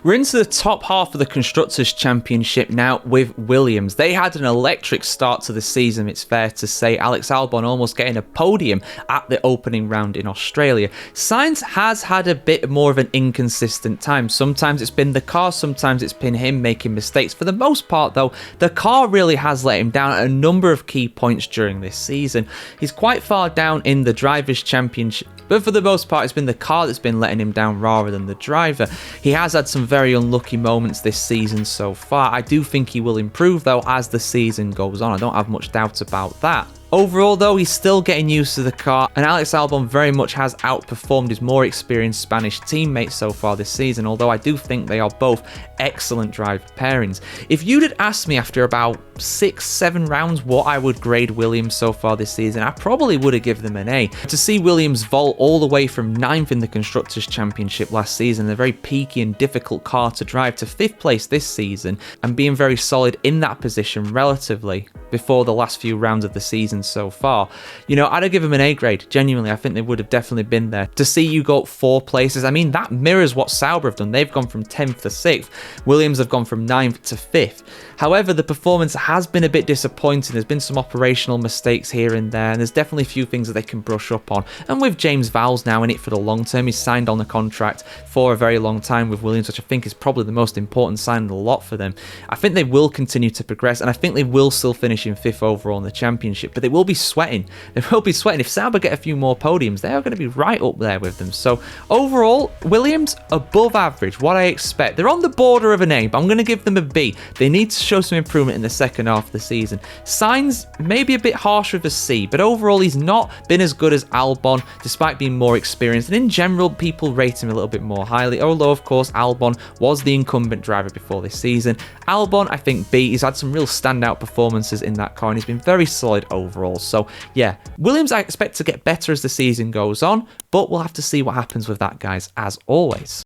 We're into the top half of the Constructors' Championship now with Williams. They had an electric start to the season, it's fair to say. Alex Albon almost getting a podium at the opening round in Australia. Sainz has had a bit more of an inconsistent time. Sometimes it's been the car, sometimes it's been him making mistakes. For the most part, though, the car really has let him down at a number of key points during this season. He's quite far down in the Drivers' Championship, but for the most part, it's been the car that's been letting him down rather than the driver. He has had some very unlucky moments this season so far. I do think he will improve, though, as the season goes on. I don't have much doubt about that. Overall, though, he's still getting used to the car, and Alex Albon very much has outperformed his more experienced Spanish teammates so far this season, although I do think they are both excellent driver pairings. If you'd had asked me after about 6-7 rounds what I would grade Williams so far this season, I probably would have given them an A. To see Williams vault all the way from 9th in the Constructors' Championship last season, a very peaky and difficult car to drive, to 5th place this season, and being very solid in that position relatively before the last few rounds of the season so far, you know, I'd have given him an A grade. Genuinely, I think they would have definitely been there. To see you go up 4 places, I mean, that mirrors what Sauber have done. They've gone from 10th to 6th. Williams have gone from 9th to 5th. However, the performance has been a bit disappointing. There's been some operational mistakes here and there, and there's definitely a few things that they can brush up on. And with James Vowles now in it for the long term, he's signed on the contract for a very long time with Williams, which I think is probably the most important sign of the lot for them. I think they will continue to progress, and I think they will still finish in 5th overall in the championship, but they will be sweating. They will be sweating. If Sauber get a few more podiums, they are going to be right up there with them. So overall, Williams, above average, what I expect. They're on the border of an A, but I'm going to give them a B. They need to show some improvement in the second half of the season. Sainz, maybe a bit harsh with a C, but overall he's not been as good as Albon, despite being more experienced, and in general people rate him a little bit more highly, although of course Albon was the incumbent driver before this season. Albon, I think B. He's had some real standout performances in that car, and he's been very solid overall. So yeah, Williams I expect to get better as the season goes on, but we'll have to see what happens with that, guys, as always.